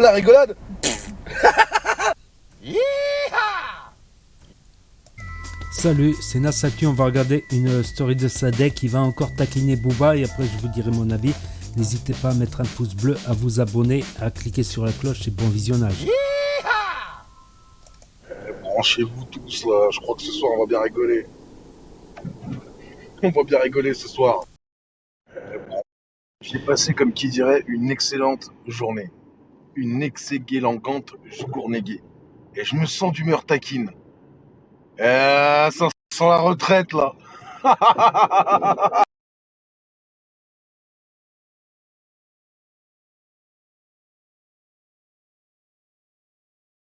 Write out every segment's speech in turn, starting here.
La rigolade. Salut, c'est Nassatu, on va regarder une story de Sadek qui va encore taquiner Booba et après je vous dirai mon avis. N'hésitez pas à mettre un pouce bleu, à vous abonner, à cliquer sur la cloche et bon visionnage. Branchez-vous tous là, je crois que ce soir on va bien rigoler. On va bien rigoler ce soir. J'ai passé, comme qui dirait, une excellente journée. Une excellente journée. Et je me sens d'humeur taquine. Ça sent la retraite là.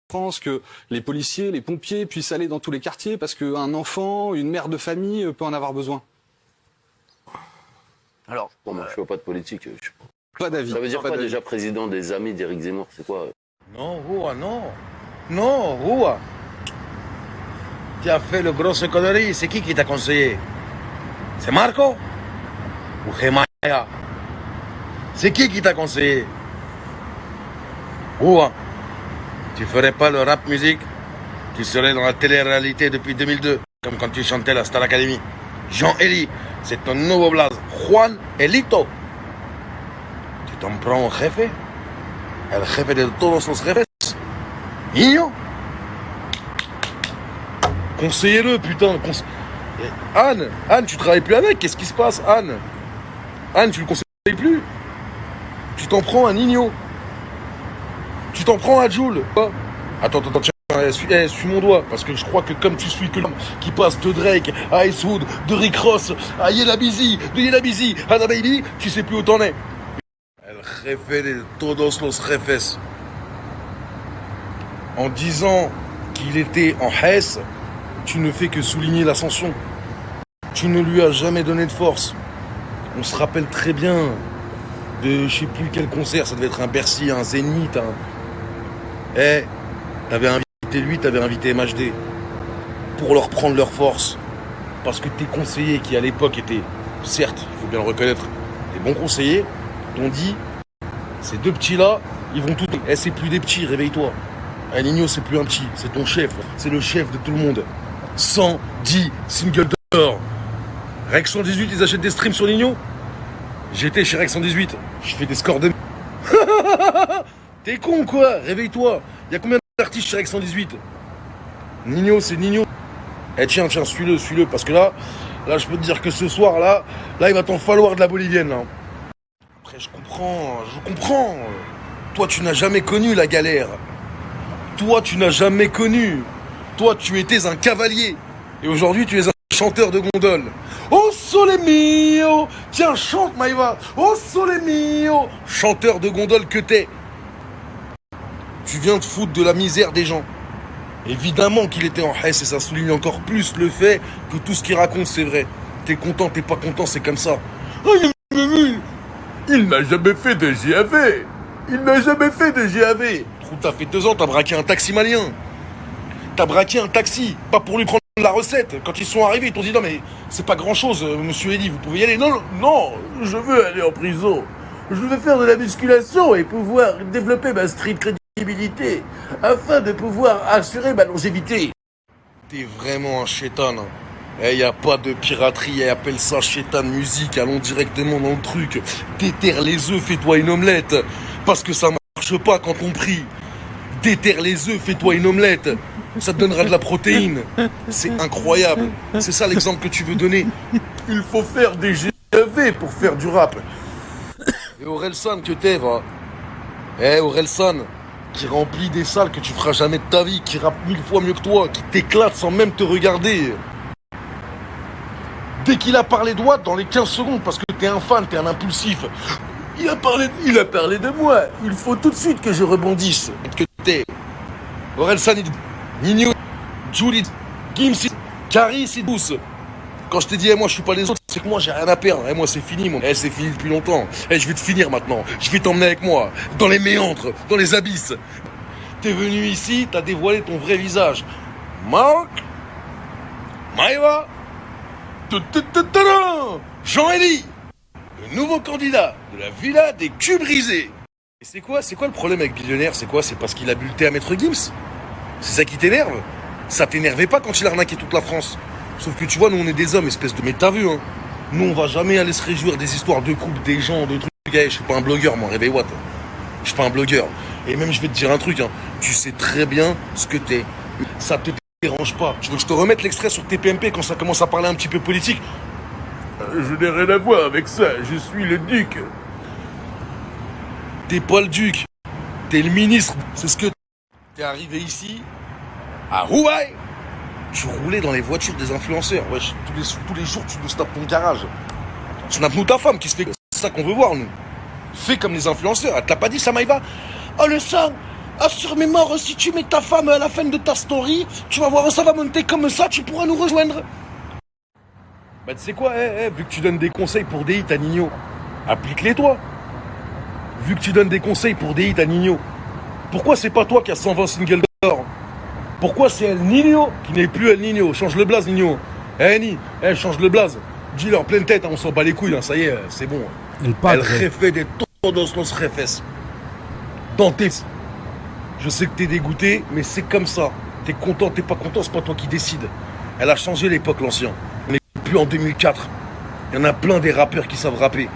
France, que les policiers, les pompiers puissent aller dans tous les quartiers parce qu'un enfant, une mère de famille peut en avoir besoin. Alors, bon, moi, je fais pas de politique. Pas d'avis. Ça veut dire quoi déjà président des amis d'Éric Zemmour? C'est quoi? Non, Roua, non. Non, Roua. Tu as fait le grosse connerie. C'est qui t'a conseillé? C'est Marco? Ou Gemaya? C'est qui t'a conseillé? Roua. Tu ferais pas le rap musique? Tu serais dans la télé-réalité depuis 2002, comme quand tu chantais la Star Academy. Jean-Élie, c'est ton nouveau blaze. Juan Elito. Tu t'en prends au jefe? El jefe de todos los jefes? Niño? Conseillez-le, putain. Anne, tu travailles plus avec? Qu'est-ce qui se passe, Anne? Anne, tu le conseilles plus? Tu t'en prends à Nino? Tu t'en prends à Jules? Attends, tiens, suis mon doigt, parce que je crois que comme tu suis que l'homme qui passe de Drake à Icewood, de Rick Ross à Yella Busy, de Yella Busy à Da Baby, tu sais plus où t'en es. El jefe de todos los jefes. En disant qu'il était en Hesse, tu ne fais que souligner l'ascension. Tu ne lui as jamais donné de force. On se rappelle très bien de je sais plus quel concert, ça devait être un Bercy, un Zénith, t'avais invité lui, t'avais invité MHD pour leur prendre leur force. Parce que tes conseillers qui à l'époque étaient, certes, il faut bien le reconnaître, des bons conseillers, t'ont dit, ces deux petits-là, ils vont tout... c'est plus des petits, réveille-toi. Nino, c'est plus un petit, c'est ton chef, c'est le chef de tout le monde. 110 singles d'or. Rex 118, ils achètent des streams sur Nino. J'étais chez Rex 118, je fais des scores de... T'es con quoi? Réveille-toi. Y'a combien d'artistes chez Rex 118? Nino, c'est Nino. Tiens, suis-le, parce que là, je peux te dire que ce soir, là, il va t'en falloir de la bolivienne, là. Après, je comprends. Toi, tu n'as jamais connu la galère. Toi, tu n'as jamais connu. Toi, tu étais un cavalier. Et aujourd'hui, tu es un chanteur de gondole. Oh sole mio. Tiens, chante, Maïva. Oh sole mio. Chanteur de gondole que t'es. Tu viens te foutre de la misère des gens. Évidemment qu'il était en Hesse et ça souligne encore plus le fait que tout ce qu'il raconte c'est vrai. T'es content, t'es pas content, c'est comme ça. Il m'a jamais fait de GAV. T'as fait 2 ans, t'as braqué un taxi malien. T'as braqué un taxi, pas pour lui prendre la recette. Quand ils sont arrivés, ils t'ont dit non mais c'est pas grand chose, monsieur Eddy, vous pouvez y aller. Non, je veux aller en prison. Je veux faire de la musculation et pouvoir développer ma street crédibilité afin de pouvoir assurer ma longévité. T'es vraiment un chétan. Y a pas de piraterie, appelle ça chétan musique, allons directement dans le truc. Déterre les œufs, fais-toi une omelette. Parce que ça marche pas quand on prie. Déterre les œufs, fais-toi une omelette. Ça te donnera de la protéine. C'est incroyable. C'est ça l'exemple que tu veux donner. Il faut faire des GAV pour faire du rap. Et Orelsan que t'es, va. Orelsan, qui remplit des salles que tu feras jamais de ta vie, qui rappe 1000 fois mieux que toi, qui t'éclate sans même te regarder. Dès qu'il a parlé de Watt, dans les 15 secondes, parce que t'es un fan, t'es un impulsif, il a parlé de moi. Il faut tout de suite que je rebondisse. Que t'es. Orelsan, Nino, Julie, Gims, Caris et Douce. Quand je t'ai dit, moi je suis pas les autres, c'est que moi j'ai rien à perdre. Moi c'est fini, c'est fini depuis longtemps. Je vais te finir maintenant. Je vais t'emmener avec moi, dans les méandres, dans les abysses. T'es venu ici, t'as dévoilé ton vrai visage. Marc, Maïva, Jean-Élie, le nouveau candidat de la villa des culs brisés. Et c'est quoi le problème avec Billionnaire? C'est quoi? C'est parce qu'il a bu le thé à Maître Gims? C'est ça qui t'énerve? Ça t'énervait pas quand il arnaquait toute la France? Sauf que tu vois, nous on est des hommes, espèce de... Mais t'as vu, hein? Nous on va jamais aller se réjouir des histoires de couple, des gens, de trucs. Je suis pas un blogueur, moi, réveille-moi. Je suis pas un blogueur. Et même je vais te dire un truc, hein. Tu sais très bien ce que t'es. Ça te dérange pas. Tu veux que je te remette l'extrait sur TPMP quand ça commence à parler un petit peu politique? Je n'ai rien à voir avec ça, je suis le duc. T'es pas le duc, t'es le ministre. C'est ce que t'es arrivé ici, à Roubaix. Tu roulais dans les voitures des influenceurs. Wesh, tous les jours, tu nous snaps ton garage. Snap-nous ta femme qui se fait. C'est ça qu'on veut voir, nous. Fais comme les influenceurs. Elle te l'a pas dit, ça Maïva? Oh, le sang! Ah, sur mes morts, si tu mets ta femme à la fin de ta story, tu vas voir, ça va monter comme ça, tu pourras nous rejoindre. Bah, tu sais quoi, vu que tu donnes des conseils pour des hits à Nino, applique-les toi. Vu que tu donnes des conseils pour des hits à Nino, pourquoi c'est pas toi qui as 120 singles d'or? Pourquoi c'est El Nino qui n'est plus El Nino? Change le blaze, Nino. Change le blaze. Dis-leur pleine tête, hein, on s'en bat les couilles, hein, ça y est, c'est bon. Elle refait des todos los refes. Dans tes... Je sais que t'es dégoûté, mais c'est comme ça. T'es content, t'es pas content, c'est pas toi qui décide. Elle a changé l'époque, l'ancien. On n'est plus en 2004. Il y en a plein des rappeurs qui savent rapper.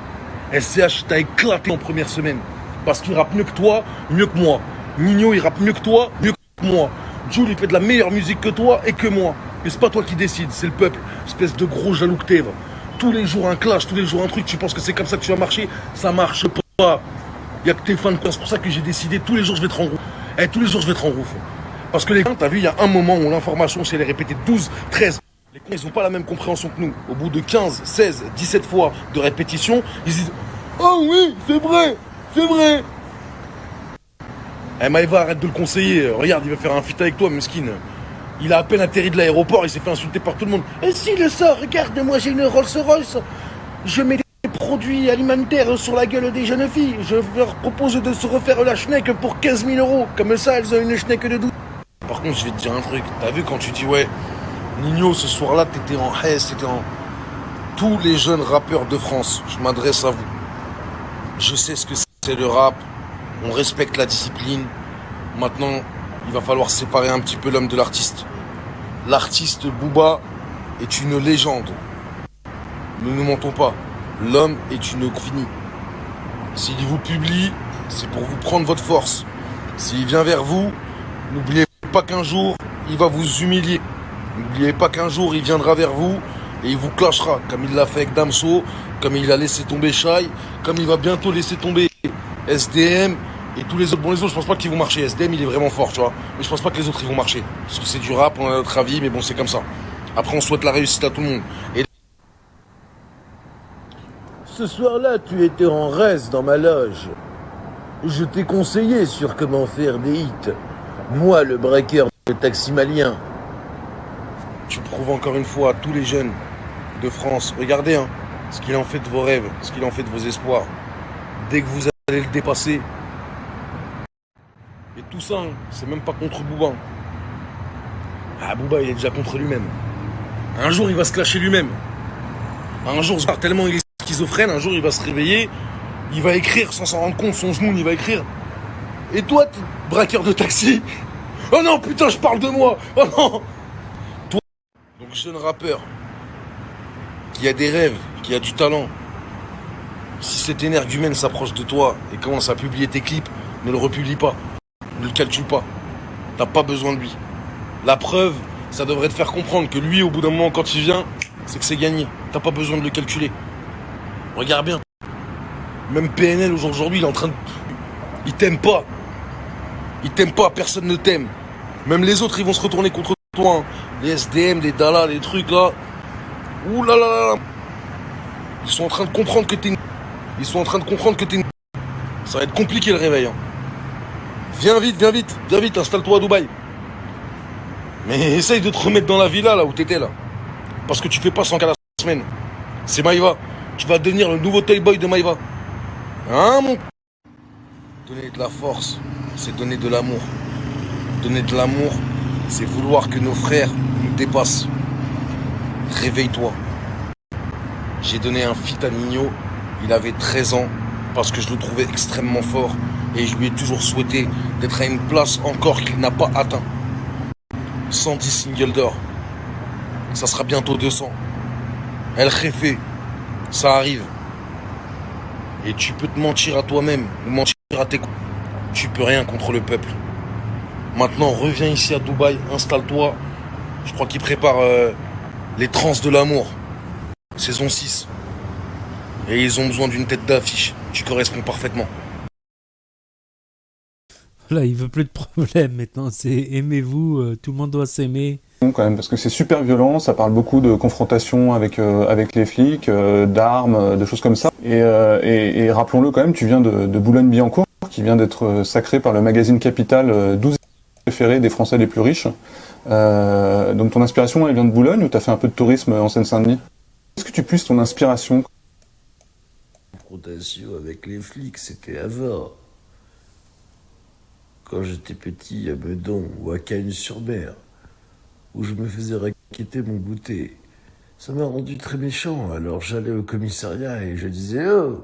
SCH t'a éclaté en première semaine. Parce qu'il rappe mieux que toi, mieux que moi. Nino, il rappe mieux que toi, mieux que moi. Jules, il fait de la meilleure musique que toi et que moi. Mais c'est pas toi qui décide, c'est le peuple. Espèce de gros jaloux que t'es. Tous les jours un clash, tous les jours un truc. Tu penses que c'est comme ça que tu vas marcher? Ça marche pas. Il y a que tes fans. C'est pour ça que j'ai décidé, tous les jours je vais te rendre ouf. Tous les jours je vais te rendre ouf. Parce que les gars, t'as vu, il y a un moment où l'information, si elle est répétée 12, 13, les cons, ils ont pas la même compréhension que nous. Au bout de 15, 16, 17 fois de répétition, ils disent « Oh oui, c'est vrai, c'est vrai !» Maïva, arrête de le conseiller. Regarde, il va faire un feat avec toi, Muskin. Il a à peine atterri de l'aéroport, il s'est fait insulter par tout le monde. Et si le sort, regarde, moi j'ai une Rolls-Royce. Je mets des produits alimentaires sur la gueule des jeunes filles. Je leur propose de se refaire la schneck pour 15 000 €. Comme ça, elles ont une schneck de 12. Par contre, je vais te dire un truc. T'as vu quand tu dis, ouais, Nino, ce soir-là, t'étais en haisse, t'étais en... Tous les jeunes rappeurs de France, je m'adresse à vous. Je sais ce que c'est le rap. On respecte la discipline. Maintenant, il va falloir séparer un petit peu l'homme de l'artiste. L'artiste Booba est une légende. Ne nous mentons pas. L'homme est une finie. S'il vous publie, c'est pour vous prendre votre force. S'il vient vers vous, n'oubliez pas qu'un jour, il va vous humilier. N'oubliez pas qu'un jour, il viendra vers vous et il vous clashera, comme il l'a fait avec Damso, comme il a laissé tomber Shai, comme il va bientôt laisser tomber SDM et tous les autres. Bon, les autres, je pense pas qu'ils vont marcher. SDM, il est vraiment fort, tu vois. Mais je pense pas que les autres, ils vont marcher. Parce que c'est du rap, on a notre avis, mais bon, c'est comme ça. Après, on souhaite la réussite à tout le monde. Et... Ce soir-là, tu étais en reste dans ma loge. Je t'ai conseillé sur comment faire des hits. Moi, le breaker de taxi malien. Tu prouves encore une fois à tous les jeunes de France, regardez, hein, ce qu'il en fait de vos rêves, ce qu'il en fait de vos espoirs. Dès que vous allez le dépasser. Et tout ça, hein, c'est même pas contre Booba. Ah, Booba, il est déjà contre lui-même. Un jour, il va se clasher lui-même. Un jour, tellement il est schizophrène, un jour, il va se réveiller, il va écrire sans s'en rendre compte, son genou, il va écrire. Et toi, braqueur de taxi? Oh non, putain, je parle de moi. Oh non. Toi, donc jeune rappeur, qui a des rêves, qui a du talent. Si cet énergumène s'approche de toi et commence à publier tes clips, ne le republie pas. Ne le calcule pas. T'as pas besoin de lui. La preuve, ça devrait te faire comprendre que lui, au bout d'un moment, quand il vient, c'est que c'est gagné. T'as pas besoin de le calculer. Regarde bien. Même PNL aujourd'hui, il est en train de... Il t'aime pas. Il t'aime pas, personne ne t'aime. Même les autres, ils vont se retourner contre toi. Hein. Les SDM, les Dala, les trucs là. Ouh là là là. Ils sont en train de comprendre que t'es... Ils sont en train de comprendre que t'es... Ça va être compliqué le réveil. Hein. Viens vite, installe-toi à Dubaï. Mais essaye de te remettre dans la villa là où t'étais là. Parce que tu fais pas 100 cas la semaine. C'est Maïva. Tu vas devenir le nouveau toy boy de Maïva. Hein mon... Donner de la force, c'est donner de l'amour. Donner de l'amour, c'est vouloir que nos frères nous dépassent. Réveille-toi. J'ai donné un feat à Nino, il avait 13 ans, parce que je le trouvais extrêmement fort. Et je lui ai toujours souhaité d'être à une place encore qu'il n'a pas atteint. 110 singles d'or. Ça sera bientôt 200. El Jefe, ça arrive. Et tu peux te mentir à toi-même ou mentir à tes coups. Tu peux rien contre le peuple. Maintenant, reviens ici à Dubaï, installe-toi. Je crois qu'ils préparent les trans de l'amour. Saison 6. Et ils ont besoin d'une tête d'affiche. Tu corresponds parfaitement. Là, il veut plus de problème maintenant. C'est aimez-vous, tout le monde doit s'aimer. Quand même, parce que c'est super violent, ça parle beaucoup de confrontation avec les flics, d'armes, de choses comme ça. Et rappelons-le quand même, tu viens de Boulogne-Billancourt, qui vient d'être sacré par le magazine Capital 12 préférés des Français les plus riches. Donc ton inspiration, elle vient de Boulogne ou t'as fait un peu de tourisme en Seine-Saint-Denis? Est-ce que tu puisses ton inspiration? Confrontation avec les flics, c'était avant. Quand j'étais petit à Meudon ou à Cagnes-sur-Mer, où je me faisais raqueter mon goûter. Ça m'a rendu très méchant, alors j'allais au commissariat et je disais « Oh,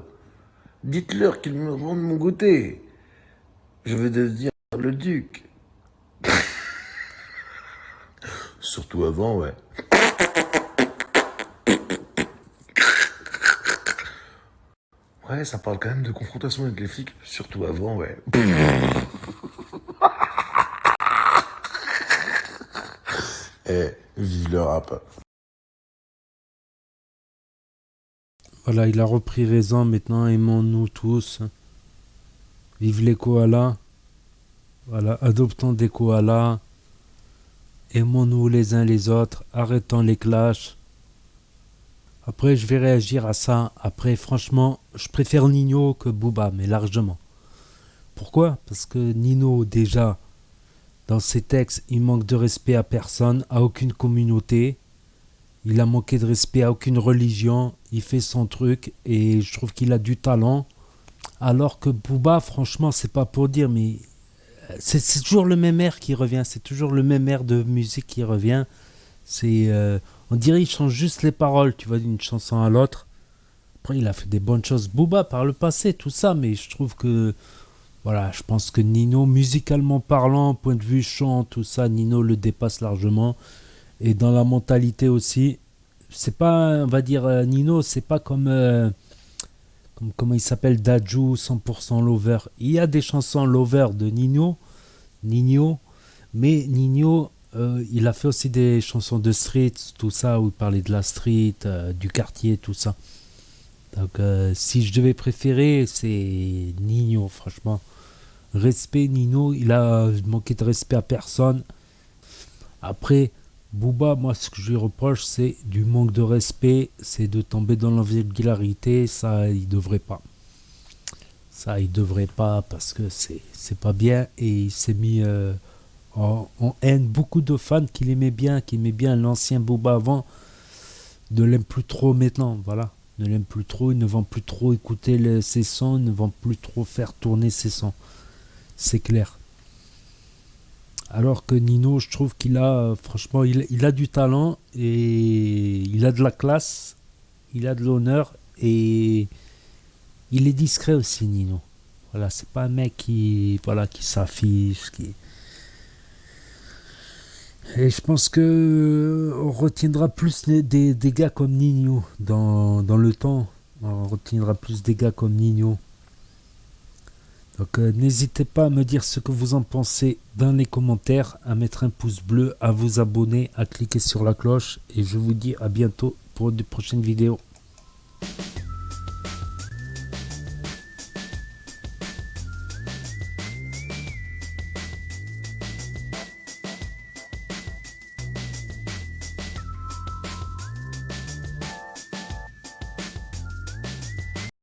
dites-leur qu'ils me rendent mon goûter. Je vais devenir le duc. » Surtout avant, ouais. Ouais, ça parle quand même de confrontation avec les flics, surtout avant, ouais. Eh, vive le rap. Voilà, il a repris raison maintenant. Aimons-nous tous. Vive les koalas. Voilà, adoptons des koalas. Aimons-nous les uns les autres. Arrêtons les clashs. Après, je vais réagir à ça. Après, franchement, je préfère Nino que Booba, mais largement. Pourquoi? Parce que Nino, déjà, dans ses textes, il manque de respect à personne, à aucune communauté. Il a manqué de respect à aucune religion. Il fait son truc et je trouve qu'il a du talent. Alors que Booba, franchement, c'est pas pour dire, mais c'est toujours le même air qui revient. C'est toujours le même air de musique qui revient. On dirait qu'il change juste les paroles, tu vois, d'une chanson à l'autre. Après, il a fait des bonnes choses, Booba, par le passé, tout ça, mais je trouve que, voilà, je pense que Nino, musicalement parlant, point de vue chant, tout ça, Nino le dépasse largement. Et dans la mentalité aussi, c'est pas, on va dire, Nino, c'est pas comme comment il s'appelle, Dadju, 100% Lover. Il y a des chansons Lover de Nino, mais Nino, il a fait aussi des chansons de street, tout ça, où il parlait de la street, du quartier, tout ça. Donc, si je devais préférer, c'est Nino, franchement. Respect, Nino, il a manqué de respect à personne. Après, Booba, moi, ce que je lui reproche, c'est du manque de respect, c'est de tomber dans la vulgarité. Ça, il devrait pas. Ça, il devrait pas, parce que c'est pas bien. Et il s'est mis en haine. Beaucoup de fans qui aimaient bien l'ancien Booba avant, ne l'aiment plus trop maintenant, voilà. Ne l'aiment plus trop, ils ne vont plus trop écouter ses sons, ils ne vont plus trop faire tourner ses sons. C'est clair. Alors que Nino, je trouve qu'il a, franchement, il a du talent et il a de la classe, il a de l'honneur et il est discret aussi, Nino. Voilà, c'est pas un mec qui s'affiche, Et je pense que on retiendra plus des gars comme Nino dans le temps. On retiendra plus des gars comme Nino. Donc n'hésitez pas à me dire ce que vous en pensez dans les commentaires, à mettre un pouce bleu, à vous abonner, à cliquer sur la cloche. Et je vous dis à bientôt pour de prochaines vidéos.